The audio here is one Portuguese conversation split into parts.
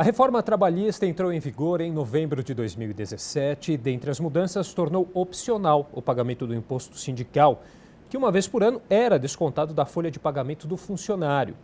A reforma trabalhista entrou em vigor em novembro de 2017 e, dentre as mudanças, tornou opcional o pagamento do imposto sindical, que uma vez por ano era descontado da folha de pagamento do funcionário.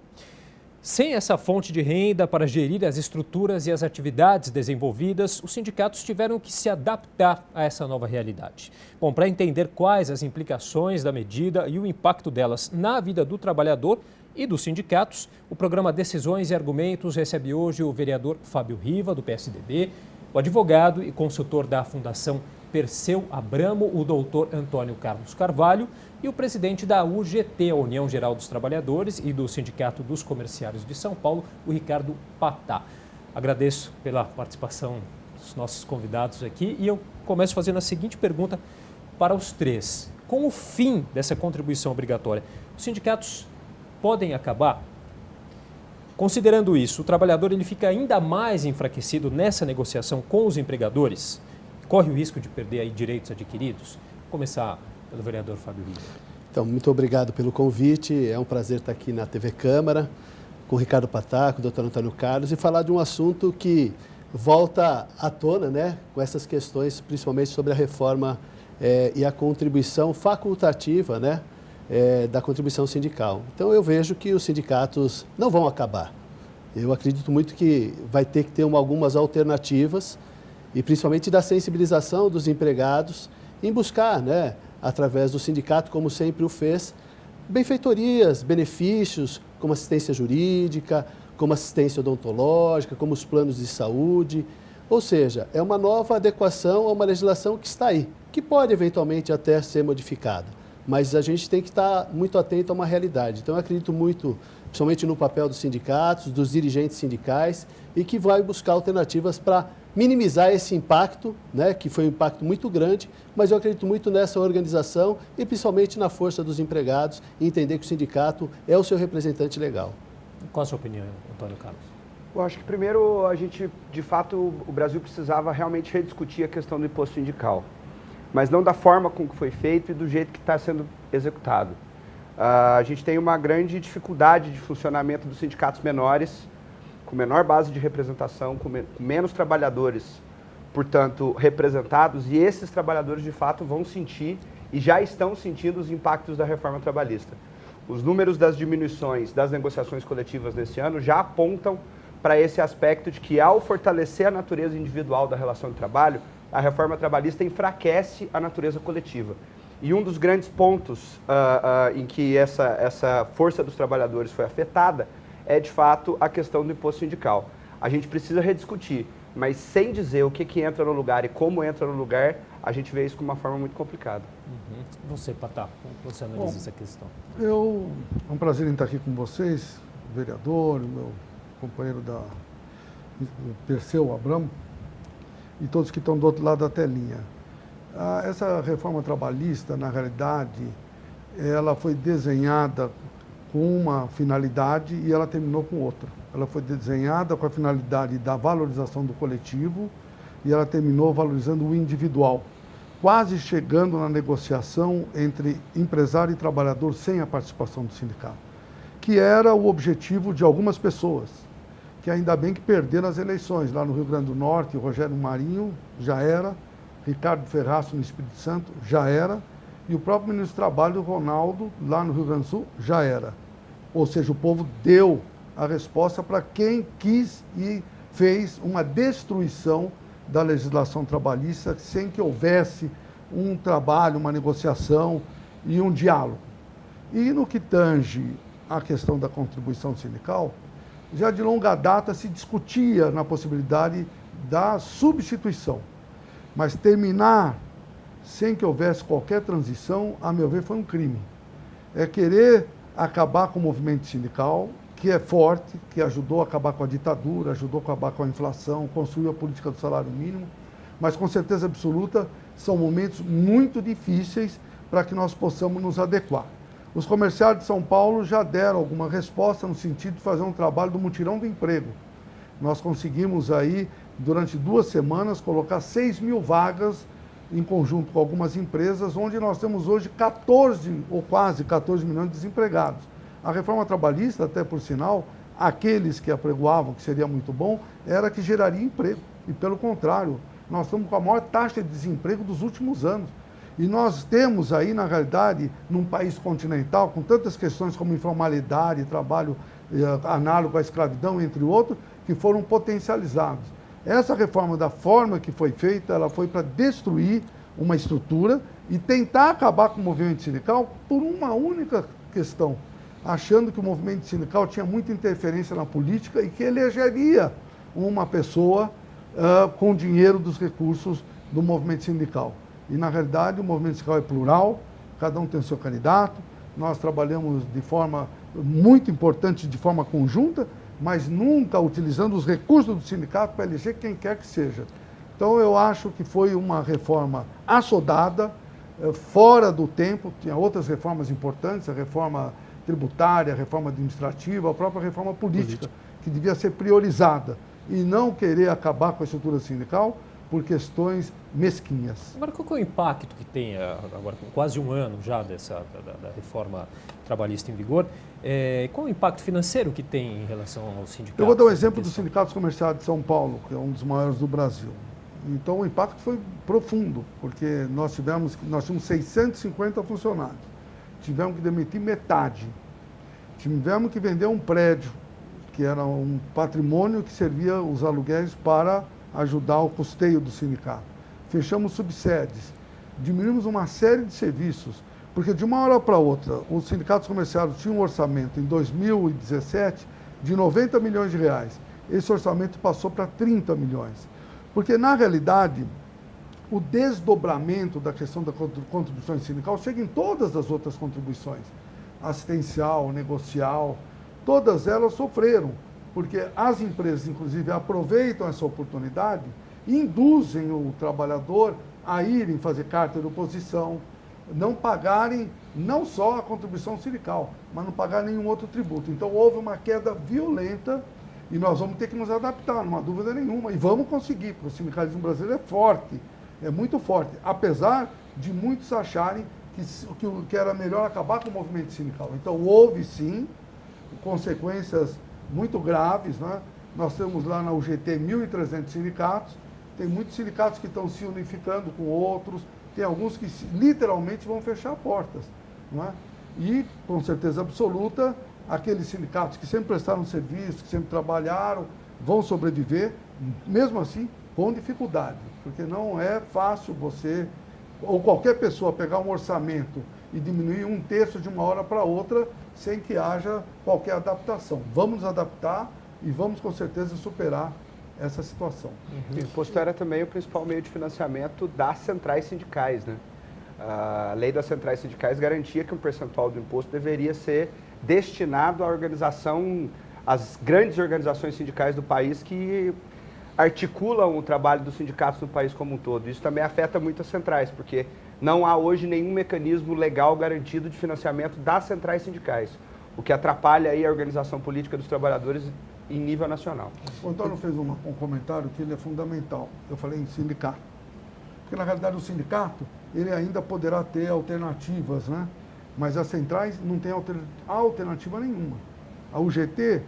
Sem essa fonte de renda para gerir as estruturas e as atividades desenvolvidas, os sindicatos tiveram que se adaptar a essa nova realidade. Bom, para entender quais as implicações da medida e o impacto delas na vida do trabalhador e dos sindicatos, o programa Decisões e Argumentos recebe hoje o vereador Fábio Riva, do PSDB, o advogado e consultor da Fundação Perseu Abramo, o doutor Antônio Carlos Carvalho, e o presidente da UGT, a União Geral dos Trabalhadores, e do Sindicato dos Comerciários de São Paulo, o Ricardo Patá. Agradeço pela participação dos nossos convidados aqui e eu começo fazendo a seguinte pergunta para os três. Com o fim dessa contribuição obrigatória, os sindicatos podem acabar? Considerando isso, o trabalhador ele fica ainda mais enfraquecido nessa negociação com os empregadores? Corre o risco de perder aí direitos adquiridos? Vou começar pelo vereador Fábio Riva. Então, muito obrigado pelo convite. É um prazer estar aqui na TV Câmara, com o Ricardo Patá, com o doutor Antônio Carlos, e falar de um assunto que volta à tona, né, com essas questões, principalmente sobre a reforma e a contribuição facultativa, né, da contribuição sindical. Então, eu vejo que os sindicatos não vão acabar. Eu acredito muito que vai ter que ter algumas alternativas, e principalmente da sensibilização dos empregados em buscar, né, através do sindicato, como sempre o fez, benfeitorias, benefícios, como assistência jurídica, como assistência odontológica, como os planos de saúde. Ou seja, é uma nova adequação a uma legislação que está aí, que pode eventualmente até ser modificada, mas a gente tem que estar muito atento a uma realidade. Então, eu acredito muito, principalmente no papel dos sindicatos, dos dirigentes sindicais, e que vai buscar alternativas para minimizar esse impacto, né, que foi um impacto muito grande, mas eu acredito muito nessa organização e principalmente na força dos empregados e entender que o sindicato é o seu representante legal. Qual a sua opinião, Antônio Carlos? Eu acho que primeiro a gente, de fato, o Brasil precisava realmente rediscutir a questão do imposto sindical, mas não da forma com que foi feito e do jeito que está sendo executado. A gente tem uma grande dificuldade de funcionamento dos sindicatos menores, com menor base de representação, com menos trabalhadores, portanto, representados, e esses trabalhadores, de fato, vão sentir e já estão sentindo os impactos da reforma trabalhista. Os números das diminuições das negociações coletivas nesse ano já apontam para esse aspecto de que, ao fortalecer a natureza individual da relação de trabalho, a reforma trabalhista enfraquece a natureza coletiva. E um dos grandes pontos em que essa força dos trabalhadores foi afetada é, de fato, a questão do imposto sindical. A gente precisa rediscutir, mas sem dizer o que entra no lugar e como entra no lugar, a gente vê isso de uma forma muito complicada. Você, Patá, como você analisa essa questão? É um prazer em estar aqui com vocês, o vereador, o meu companheiro do Perseu Abramo e todos que estão do outro lado da telinha. Essa reforma trabalhista, na realidade, ela foi desenhada com uma finalidade e ela terminou com outra. Ela foi desenhada com a finalidade da valorização do coletivo e ela terminou valorizando o individual, quase chegando na negociação entre empresário e trabalhador sem a participação do sindicato, que era o objetivo de algumas pessoas, que ainda bem que perderam as eleições. Lá no Rio Grande do Norte, o Rogério Marinho já era, Ricardo Ferraço no Espírito Santo já era, e o próprio ministro do Trabalho, Ronaldo, lá no Rio Grande do Sul, já era. Ou seja, o povo deu a resposta para quem quis e fez uma destruição da legislação trabalhista sem que houvesse um trabalho, uma negociação e um diálogo. E no que tange a questão da contribuição sindical, já de longa data se discutia na possibilidade da substituição, mas terminar sem que houvesse qualquer transição, a meu ver, foi um crime. É querer acabar com o movimento sindical, que é forte, que ajudou a acabar com a ditadura, ajudou a acabar com a inflação, construiu a política do salário mínimo, mas com certeza absoluta são momentos muito difíceis para que nós possamos nos adequar. Os comerciários de São Paulo já deram alguma resposta no sentido de fazer um trabalho do mutirão do emprego. Nós conseguimos aí, durante 2 semanas, colocar 6.000 vagas em conjunto com algumas empresas, onde nós temos hoje 14 ou quase 14 milhões de desempregados. A reforma trabalhista, até por sinal, aqueles que apregoavam que seria muito bom, era que geraria emprego. E pelo contrário, nós estamos com a maior taxa de desemprego dos últimos anos. E nós temos aí, na realidade, num país continental, com tantas questões como informalidade, trabalho análogo à escravidão, entre outros, que foram potencializados. Essa reforma, da forma que foi feita, ela foi para destruir uma estrutura e tentar acabar com o movimento sindical por uma única questão, achando que o movimento sindical tinha muita interferência na política e que elegeria uma pessoa com dinheiro dos recursos do movimento sindical. E, na realidade, o movimento sindical é plural, cada um tem o seu candidato, nós trabalhamos de forma muito importante, de forma conjunta, mas nunca utilizando os recursos do sindicato para eleger quem quer que seja. Então, eu acho que foi uma reforma assodada, fora do tempo, tinha outras reformas importantes, a reforma tributária, a reforma administrativa, a própria reforma política, que devia ser priorizada e não querer acabar com a estrutura sindical por questões mesquinhas. Agora, qual é o impacto que tem, agora com quase um ano já da reforma trabalhista em vigor, qual é o impacto financeiro que tem em relação aos sindicatos? Eu vou dar um exemplo dos sindicatos comerciais de São Paulo, que é um dos maiores do Brasil. Então, o impacto foi profundo, porque nós tínhamos 650 funcionários, tivemos que demitir metade, tivemos que vender um prédio, que era um patrimônio que servia os aluguéis para ajudar o custeio do sindicato. Fechamos subsedes, diminuímos uma série de serviços, porque de uma hora para outra, os sindicatos comerciais tinham um orçamento em 2017 de 90 milhões de reais. Esse orçamento passou para 30 milhões. Porque, na realidade, o desdobramento da questão da contribuição sindical chega em todas as outras contribuições, assistencial, negocial, todas elas sofreram, porque as empresas, inclusive, aproveitam essa oportunidade e induzem o trabalhador a irem fazer carta de oposição, não pagarem não só a contribuição sindical, mas não pagar nenhum outro tributo. Então, houve uma queda violenta e nós vamos ter que nos adaptar, não há dúvida nenhuma, e vamos conseguir, porque o sindicalismo brasileiro é forte, é muito forte, apesar de muitos acharem que era melhor acabar com o movimento sindical. Então, houve, sim, consequências muito graves, né? Nós temos lá na UGT 1.300 sindicatos, tem muitos sindicatos que estão se unificando com outros, tem alguns que literalmente vão fechar portas, não é? E, com certeza absoluta, aqueles sindicatos que sempre prestaram serviço, que sempre trabalharam, vão sobreviver, mesmo assim, com dificuldade, porque não é fácil você, ou qualquer pessoa, pegar um orçamento e diminuir 1/3 de uma hora para outra, sem que haja qualquer adaptação. Vamos nos adaptar e vamos, com certeza, superar essa situação. O imposto era também o principal meio de financiamento das centrais sindicais, né? A lei das centrais sindicais garantia que um percentual do imposto deveria ser destinado à organização, às grandes organizações sindicais do país que articulam o trabalho dos sindicatos no país como um todo. Isso também afeta muito as centrais, porque não há hoje nenhum mecanismo legal garantido de financiamento das centrais sindicais, o que atrapalha aí a organização política dos trabalhadores em nível nacional. O Antônio fez um comentário que ele é fundamental. Eu falei em sindicato. Porque, na realidade, o sindicato ele ainda poderá ter alternativas, né? Mas as centrais não têm alternativa nenhuma. A UGT,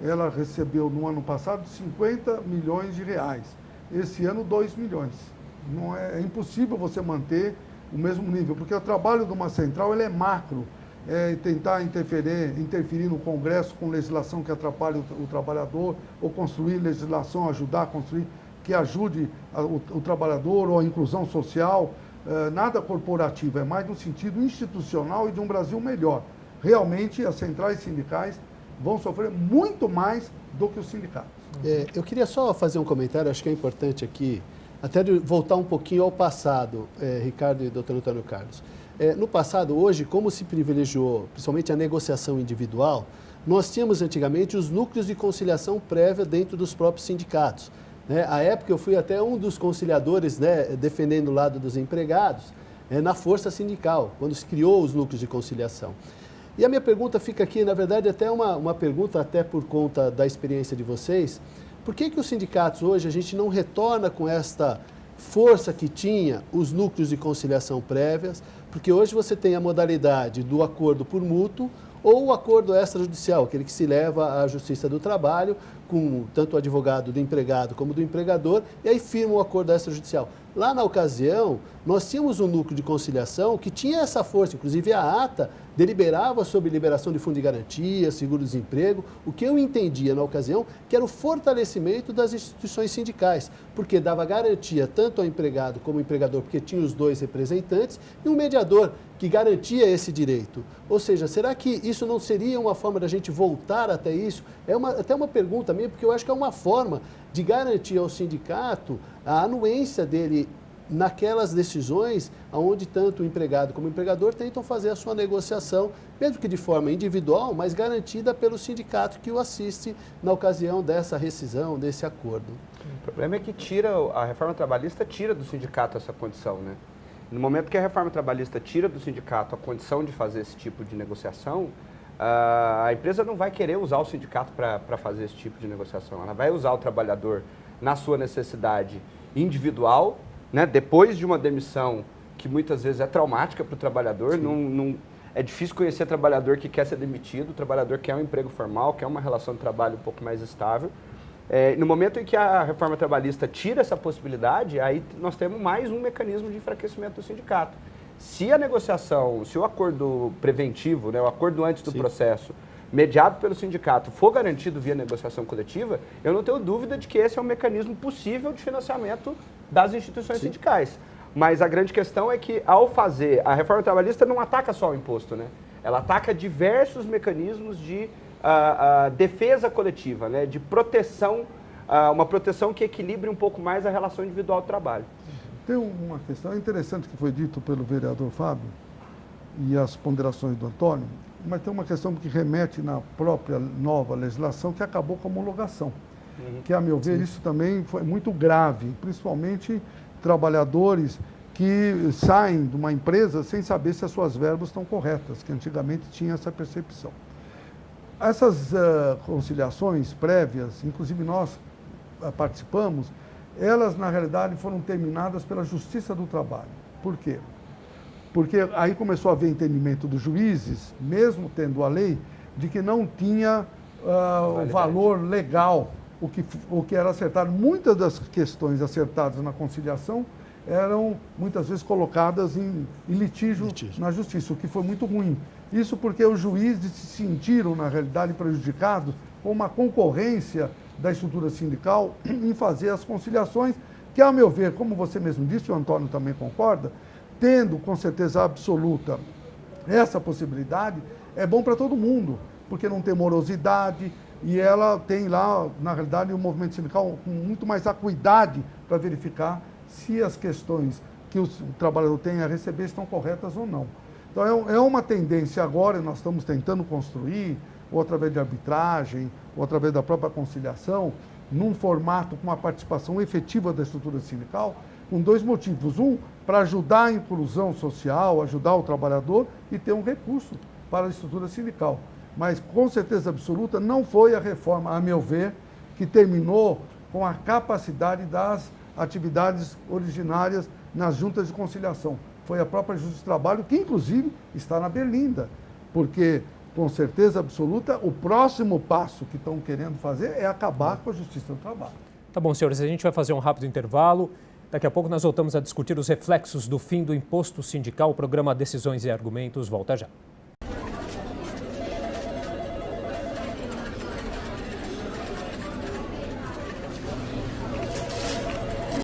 ela recebeu no ano passado 50 milhões de reais. Esse ano, 2 milhões. Não é impossível você manter o mesmo nível, porque o trabalho de uma central ele é macro. É tentar interferir no Congresso com legislação que atrapalhe o trabalhador, ou construir legislação, ajudar a construir, que ajude o trabalhador, ou a inclusão social. Nada corporativo, é mais no sentido institucional e de um Brasil melhor. Realmente, as centrais sindicais vão sofrer muito mais do que os sindicatos. Eu queria só fazer um comentário, acho que é importante aqui, até de voltar um pouquinho ao passado, Ricardo e doutor Antônio Carlos. No passado, hoje, como se privilegiou principalmente a negociação individual, nós tínhamos antigamente os núcleos de conciliação prévia dentro dos próprios sindicatos. À época, eu fui até um dos conciliadores, defendendo o lado dos empregados, na força sindical, quando se criou os núcleos de conciliação. E a minha pergunta fica aqui, na verdade, até uma pergunta até por conta da experiência de vocês. Por que os sindicatos hoje, a gente não retorna com esta força que tinha os núcleos de conciliação prévias? Porque hoje você tem a modalidade do acordo por mútuo, ou o acordo extrajudicial, aquele que se leva à Justiça do Trabalho, com tanto o advogado do empregado como do empregador, e aí firma o acordo extrajudicial. Lá na ocasião, nós tínhamos um núcleo de conciliação que tinha essa força, inclusive a ata deliberava sobre liberação de fundo de garantia, seguro-desemprego, o que eu entendia na ocasião que era o fortalecimento das instituições sindicais, porque dava garantia tanto ao empregado como ao empregador, porque tinha os dois representantes, e um mediador que garantia esse direito. Ou seja, será que isso não seria uma forma da gente voltar até isso? É até uma pergunta minha, porque eu acho que é uma forma de garantir ao sindicato a anuência dele naquelas decisões onde tanto o empregado como o empregador tentam fazer a sua negociação, mesmo que de forma individual, mas garantida pelo sindicato que o assiste na ocasião dessa rescisão, desse acordo. O problema é que a reforma trabalhista tira do sindicato essa condição, né? No momento que a reforma trabalhista tira do sindicato a condição de fazer esse tipo de negociação, a empresa não vai querer usar o sindicato para fazer esse tipo de negociação. Ela vai usar o trabalhador na sua necessidade individual, né, depois de uma demissão que muitas vezes é traumática para o trabalhador. É difícil conhecer trabalhador que quer ser demitido, trabalhador que quer um emprego formal, quer uma relação de trabalho um pouco mais estável. No momento em que a reforma trabalhista tira essa possibilidade, aí nós temos mais um mecanismo de enfraquecimento do sindicato. Se a negociação, se o acordo preventivo, né, o acordo antes do processo, mediado pelo sindicato, for garantido via negociação coletiva, eu não tenho dúvida de que esse é um mecanismo possível de financiamento das instituições sindicais. Mas a grande questão é que, ao fazer, a reforma trabalhista não ataca só o imposto, né? Ela ataca diversos mecanismos de defesa coletiva, né? De proteção, uma proteção que equilibre um pouco mais a relação individual do trabalho. Tem uma questão interessante que foi dito pelo vereador Fábio e as ponderações do Antônio, mas tem uma questão que remete na própria nova legislação que acabou com a homologação. Que, a meu ver, isso também foi muito grave, principalmente trabalhadores que saem de uma empresa sem saber se as suas verbas estão corretas, que antigamente tinha essa percepção. Essas conciliações prévias, inclusive nós participamos, elas, na realidade, foram terminadas pela Justiça do Trabalho. Por quê? Porque aí começou a haver entendimento dos juízes, mesmo tendo a lei, de que não tinha o valor legal, o que era acertado. Muitas das questões acertadas na conciliação eram, muitas vezes, colocadas em litígio na Justiça, o que foi muito ruim. Isso porque os juízes se sentiram, na realidade, prejudicados com uma concorrência da estrutura sindical em fazer as conciliações, que, a meu ver, como você mesmo disse, o Antônio também concorda, tendo com certeza absoluta essa possibilidade, é bom para todo mundo, porque não tem morosidade e ela tem lá, na realidade, o movimento sindical com muito mais acuidade para verificar se as questões que o trabalhador tem a receber estão corretas ou não. Então, é uma tendência agora, nós estamos tentando construir, ou através de arbitragem, ou através da própria conciliação, num formato com uma participação efetiva da estrutura sindical, com dois motivos. Um, para ajudar a inclusão social, ajudar o trabalhador e ter um recurso para a estrutura sindical. Mas, com certeza absoluta, não foi a reforma, a meu ver, que terminou com a capacidade das atividades originárias nas juntas de conciliação. Foi a própria Justiça do Trabalho, que, inclusive, está na berlinda, porque, com certeza absoluta, o próximo passo que estão querendo fazer é acabar com a Justiça do Trabalho. Tá bom, senhores, a gente vai fazer um rápido intervalo. Daqui a pouco nós voltamos a discutir os reflexos do fim do imposto sindical. O programa Decisões e Argumentos volta já.